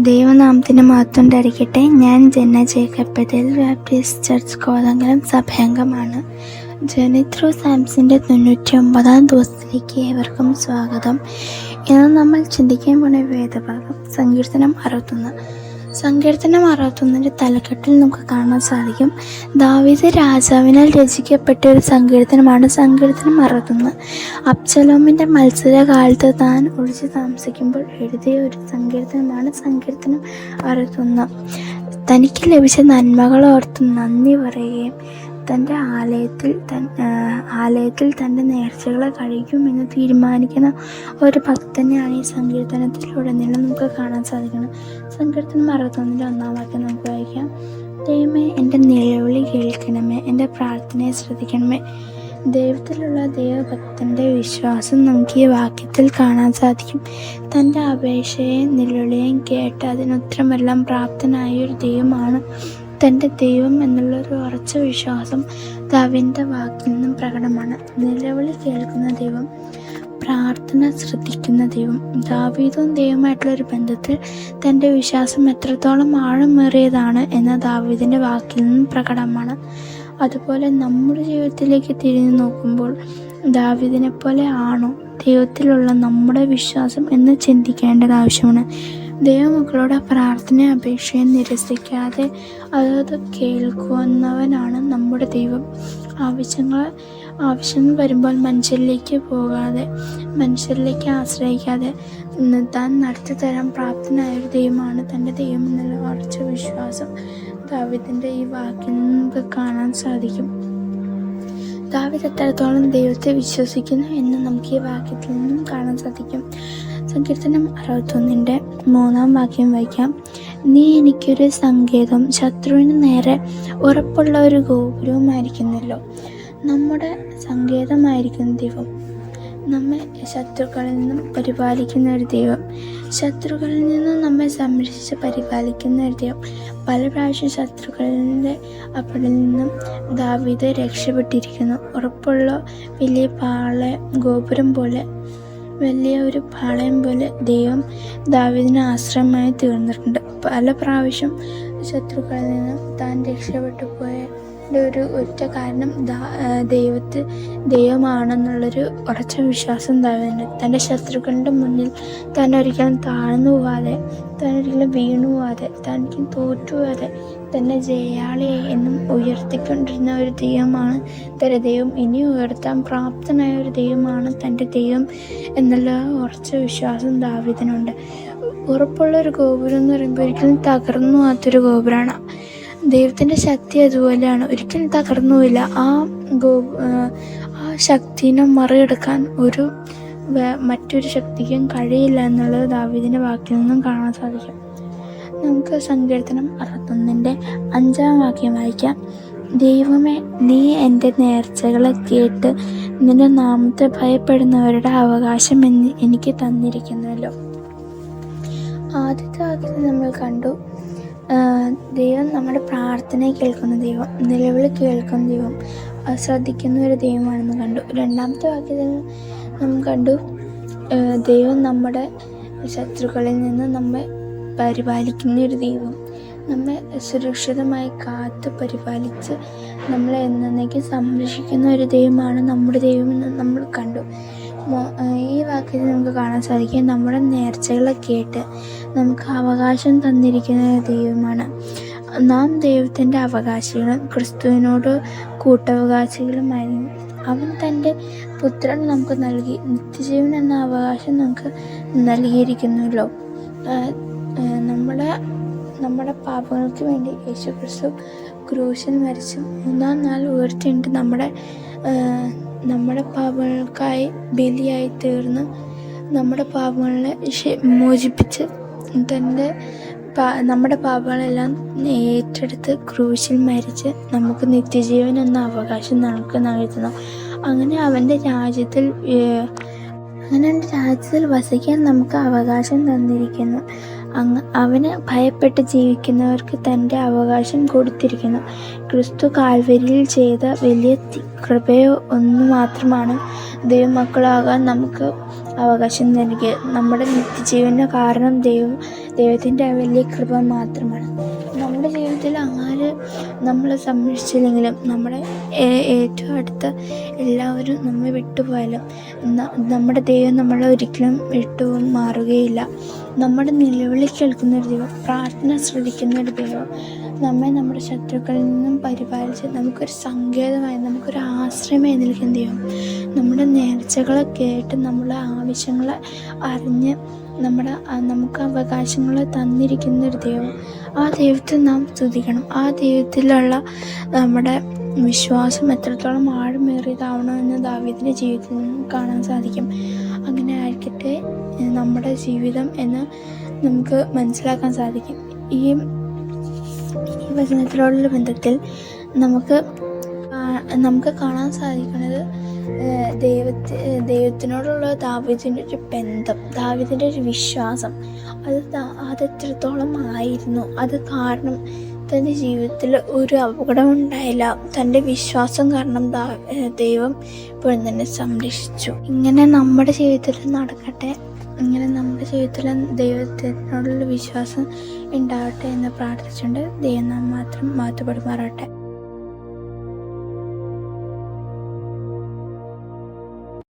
ദൈവനാമത്തിന് മഹത്വം ധരിക്കട്ടെ. ഞാൻ ജന Jacob Bethel Baptist church Kothamangalam സഭയംഗമാണ്. ജേർണി ത്രൂ സാംസിൻ്റെ 99-ാം ദിവസത്തിലേക്ക് ഏവർക്കും സ്വാഗതം. ഇന്ന് നമ്മൾ ചിന്തിക്കാൻ പോണ വേദഭാഗം സങ്കീർത്തനം 61. സങ്കീർത്തനം 61ൻ്റെ തലക്കെട്ടിൽ നമുക്ക് കാണാൻ സാധിക്കും, ദാവീദ് രാജാവിനാൽ രചിക്കപ്പെട്ട ഒരു സങ്കീർത്തനമാണ് സങ്കീർത്തനം 61. അബ്ശലോമിൻ്റെ മത്സരകാലത്ത് താൻ ഒളിച്ചു താമസിക്കുമ്പോൾ എഴുതിയ ഒരു സങ്കീർത്തനമാണ് സങ്കീർത്തനം 61. തനിക്ക് ലഭിച്ച നന്മകളോർത്ത് നന്ദി പറയുകയും തൻ്റെ ആലയത്തിൽ തൻ്റെ നേർച്ചകളെ കഴിക്കുമെന്ന് തീരുമാനിക്കുന്ന ഒരു ഭക്തനെയാണ് ഈ സങ്കീർത്തനത്തിലുടനീളം നമുക്ക് കാണാൻ സാധിക്കുന്നത്. സങ്കീർത്തനം 61ൻ്റെ 1-ാം വാക്യം നമുക്ക് വായിക്കാം. ദൈവമേ, എൻ്റെ നിലവിളി കേൾക്കണമേ, എൻ്റെ പ്രാർത്ഥനയെ ശ്രദ്ധിക്കണമേ. ദൈവത്തിലുള്ള ദൈവഭക്തൻ്റെ വിശ്വാസം നമുക്ക് ഈ വാക്യത്തിൽ കാണാൻ സാധിക്കും. തൻ്റെ അപേക്ഷയെയും നിലവിളിയെയും കേട്ട് അതിനുത്തരമെല്ലാം പ്രാപ്തനായ ഒരു ദൈവമാണ് തൻ്റെ ദൈവം എന്നുള്ളൊരു ഉറച്ച വിശ്വാസം ദാവീദിൻ്റെ വാക്കിൽ നിന്നും പ്രകടമാണ്. നിലവിളി കേൾക്കുന്ന ദൈവം, പ്രാർത്ഥന ശ്രദ്ധിക്കുന്ന ദൈവം. ദാവീദും ദൈവമായിട്ടുള്ളൊരു ബന്ധത്തിൽ തൻ്റെ വിശ്വാസം എത്രത്തോളം ആഴമേറിയതാണ് എന്ന ദാവീദിൻ്റെ വാക്കിൽ നിന്നും പ്രകടമാണ്. അതുപോലെ നമ്മുടെ ജീവിതത്തിലേക്ക് തിരിഞ്ഞു നോക്കുമ്പോൾ ദാവീദിനെ പോലെ ആണോ ദൈവത്തിലുള്ള നമ്മുടെ വിശ്വാസം എന്ന് ചിന്തിക്കേണ്ടത് ആവശ്യമാണ്. ദൈവമക്കളുടെ പ്രാർത്ഥന അപേക്ഷയെ നിരസിക്കാതെ അത് കേൾക്കുന്നവനാണ് നമ്മുടെ ദൈവം. ആവശ്യങ്ങൾ വരുമ്പോൾ മനുഷ്യരിലേക്ക് ആശ്രയിക്കാതെ താൻ നടത്തി തരാൻ പ്രാപ്തനായ ഒരു ദൈവമാണ് തൻ്റെ ദൈവം എന്നുള്ള ഉറച്ച വിശ്വാസം ദാവീദിൻ്റെ ഈ വാക്കിൽ നമുക്ക് കാണാൻ സാധിക്കും. ദാവീദ് എത്രത്തോളം ദൈവത്തെ വിശ്വസിക്കുന്നു എന്ന് നമുക്ക് ഈ വാക്യത്തിൽ നിന്നും കാണാൻ സാധിക്കും. സങ്കീർത്തനം 61ൻ്റെ 3-ാം വാക്യം വായിക്കാം. നീ എനിക്കൊരു സങ്കേതം, ശത്രുവിന് നേരെ ഉറപ്പുള്ള ഒരു ഗോപുരവുമായിരിക്കുന്നല്ലോ. നമ്മുടെ സങ്കേതമായിരിക്കുന്ന ദൈവം, നമ്മെ ശത്രുക്കളിൽ നിന്നും പരിപാലിക്കുന്ന ഒരു ദൈവം, ശത്രുക്കളിൽ നിന്നും നമ്മെ സംരക്ഷിച്ച് പരിപാലിക്കുന്ന ഒരു ദൈവം. പല പ്രാവശ്യം ശത്രുക്കളിൻ്റെ അപ്പടിൽ നിന്നും ദാവീദ് രക്ഷപ്പെട്ടിരിക്കുന്നു. ഉറപ്പുള്ള വലിയ ഗോപുരം പോലെ, വലിയ ഒരു പാളയം പോലെ ദൈവം ദാവീദിന് ആശ്രയമായി തീർന്നിട്ടുണ്ട്. പല പ്രാവശ്യം ശത്രുക്കളിൽ നിന്നും താൻ രക്ഷപ്പെട്ടു പോയ ഒരു ഒറ്റ കാരണം ദൈവമാണെന്നുള്ളൊരു ഉറച്ച വിശ്വാസം ദാവീദിന്. തൻ്റെ ശത്രുക്കളുടെ മുന്നിൽ താൻ ഒരിക്കലും താഴ്ന്നു പോവാതെ, താൻ ഒരിക്കലും വീണു പോവാതെ, താൻ തോറ്റുപോവാതെ തന്നെ ജയാളിയെ എന്നും ഉയർത്തിക്കൊണ്ടിരുന്ന ഒരു ദൈവമാണ് തൻ്റെ ദൈവം. ഇനി ഉയർത്താൻ പ്രാപ്തനായ ഒരു ദൈവമാണ് തൻ്റെ ദൈവം എന്നുള്ള ഉറച്ച വിശ്വാസം ദാവീദിനുണ്ട്. ഉറപ്പുള്ള ഒരു ഗോപുരം എന്ന് പറയുമ്പോൾ ഒരിക്കലും തകർന്നു പോകാത്തൊരു ഗോപുരമാണ്. ദൈവത്തിൻ്റെ ശക്തി അതുപോലെയാണ്, ഒരിക്കലും തകർന്നുമില്ല. ആ ശക്തിനെ മറികടക്കാൻ മറ്റൊരു ശക്തിക്കും കഴിയില്ല എന്നുള്ളത് ദാവീദിൻ്റെ വാക്കിൽ നിന്നും കാണാൻ സാധിക്കും. നമുക്ക് സങ്കീർത്തനം 61ൻ്റെ 5-ാം വാക്യം വായിക്കാം. ദൈവമേ, നീ എൻ്റെ നേർച്ചകളെ കേട്ട് നിന്റെ നാമത്തെ ഭയപ്പെടുന്നവരുടെ അവകാശം എനിക്ക് തന്നിരിക്കുന്നുവല്ലോ. ആദ്യത്തെ വാക്യത്തിൽ നമ്മൾ കണ്ടു, ദൈവം നമ്മുടെ പ്രാർത്ഥനയെ കേൾക്കുന്ന ദൈവം, നിലവിളി കേൾക്കുന്ന ദൈവം, ശ്രദ്ധിക്കുന്ന ഒരു ദൈവമാണെന്ന് കണ്ടു. രണ്ടാമത്തെ വാക്യത്തിൽ നമ്മൾ കണ്ടു, ദൈവം നമ്മുടെ ശത്രുക്കളിൽ നിന്ന് നമ്മെ പരിപാലിക്കുന്ന ഒരു ദൈവം, നമ്മെ സുരക്ഷിതമായി കാത്ത് പരിപാലിച്ച് നമ്മളെ എന്നേക്കും സംരക്ഷിക്കുന്ന ഒരു ദൈവമാണ് നമ്മുടെ ദൈവം എന്ന് നമ്മൾ കണ്ടു. ഈ വാക്യത്തിൽ നമുക്ക് കാണാൻ സാധിക്കും, നമ്മുടെ നേർച്ചകളെ കേട്ട് നമുക്ക് അവകാശം തന്നിരിക്കുന്ന ദൈവമാണ്. നാം ദൈവത്തിൻ്റെ അവകാശികളും ക്രിസ്തുവിനോട് കൂട്ടവകാശികളുമായിരുന്നു. അവൻ തൻ്റെ പുത്രൻ നമുക്ക് നൽകി നിത്യജീവൻ എന്ന അവകാശം നമുക്ക് നൽകിയിരിക്കുന്നുവല്ലോ. നമ്മുടെ പാപങ്ങൾക്ക് വേണ്ടി യേശുക്രിസ്തു ക്രൂശിൽ മരിച്ചു 3-ാം നാൾ ഉയർത്തിയിട്ട് നമ്മുടെ പാപങ്ങൾക്കായി ബലിയായി തീർന്ന് നമ്മുടെ പാപങ്ങളെ മോചിപ്പിച്ച് നമ്മുടെ പാപങ്ങളെല്ലാം ഏറ്റെടുത്ത് ക്രൂശിൽ മരിച്ച് നമുക്ക് നിത്യജീവൻ എന്ന അവകാശം നമുക്ക് നൽകുന്നു. അങ്ങനെ അവൻ്റെ രാജ്യത്തിൽ വസിക്കാൻ നമുക്ക് അവകാശം തന്നിരിക്കുന്നു. അവന് ഭയപ്പെട്ട് ജീവിക്കുന്നവർക്ക് തൻ്റെ അവകാശം കൊടുത്തിരിക്കുന്നു. ക്രിസ്തു കാൽവരിയിൽ ചെയ്ത വലിയ കൃപയോ ഒന്നു മാത്രമാണ് ദൈവമക്കളാകാൻ നമുക്ക് അവകാശം നൽകിയത്. നമ്മുടെ നിത്യജീവന് കാരണം ദൈവത്തിൻ്റെ വലിയ കൃപ മാത്രമാണ്. നമ്മുടെ ജീവിതത്തിൽ ആര് നമ്മളെ സംരക്ഷിച്ചില്ലെങ്കിലും നമ്മുടെ ഏറ്റവും അടുത്ത എല്ലാവരും നമ്മെ വിട്ടുപോയാലും നമ്മുടെ ദൈവം നമ്മളെ ഒരിക്കലും വിട്ടു മാറുകയില്ല. നമ്മുടെ നിലവിളി കേൾക്കുന്നൊരു ദൈവം, പ്രാർത്ഥന ശ്രദ്ധിക്കുന്നൊരു ദൈവം, നമ്മെ നമ്മുടെ ശത്രുക്കളിൽ നിന്നും പരിപാലിച്ച് നമുക്കൊരു സങ്കേതമായി, നമുക്കൊരു ആശ്രയമായി നിൽക്കുന്ന ദൈവം, നമ്മുടെ നേർച്ചകളെ കേട്ട് നമ്മളെ ആവശ്യങ്ങളെ അറിഞ്ഞ് നമുക്ക് അവകാശങ്ങൾ തന്നിരിക്കുന്നൊരു ദൈവം. ആ ദൈവത്തെ നാം സ്തുതിക്കണം. ആ ദൈവത്തിലുള്ള നമ്മുടെ വിശ്വാസം എത്രത്തോളം ആഴമേറിയതാവണമെന്ന് ദാവീദിൻ്റെ ജീവിതത്തിൽ നിന്നും കാണാൻ സാധിക്കും. അങ്ങനെ ആയിരിക്കട്ടെ നമ്മുടെ ജീവിതം എന്ന് നമുക്ക് മനസ്സിലാക്കാൻ സാധിക്കും. ഈ വചനത്തിലുള്ള ബന്ധത്തിൽ നമുക്ക് കാണാൻ സാധിക്കുന്നത് ദൈവത്തിനോടുള്ള ദാവീദിൻ്റെ ഒരു ബന്ധം, ദാവീദിൻ്റെ ഒരു വിശ്വാസം, അതെത്രത്തോളം ആയിരുന്നു. അത് കാരണം തൻ്റെ ജീവിതത്തിൽ ഒരു അപകടം ഉണ്ടായില്ല. തൻ്റെ വിശ്വാസം കാരണം ദൈവം ഇപ്പോഴും തന്നെ സംരക്ഷിച്ചു. ഇങ്ങനെ നമ്മുടെ ജീവിതത്തിൽ നടക്കട്ടെ. ഇങ്ങനെ നമ്മുടെ ജീവിതത്തിൽ ദൈവത്തിനോടുള്ള വിശ്വാസം ഉണ്ടാവട്ടെ എന്ന് പ്രാർത്ഥിച്ചുകൊണ്ട് ദൈവം നാം മാത്രം മാറ്റപ്പെടുമാറാട്ടെ.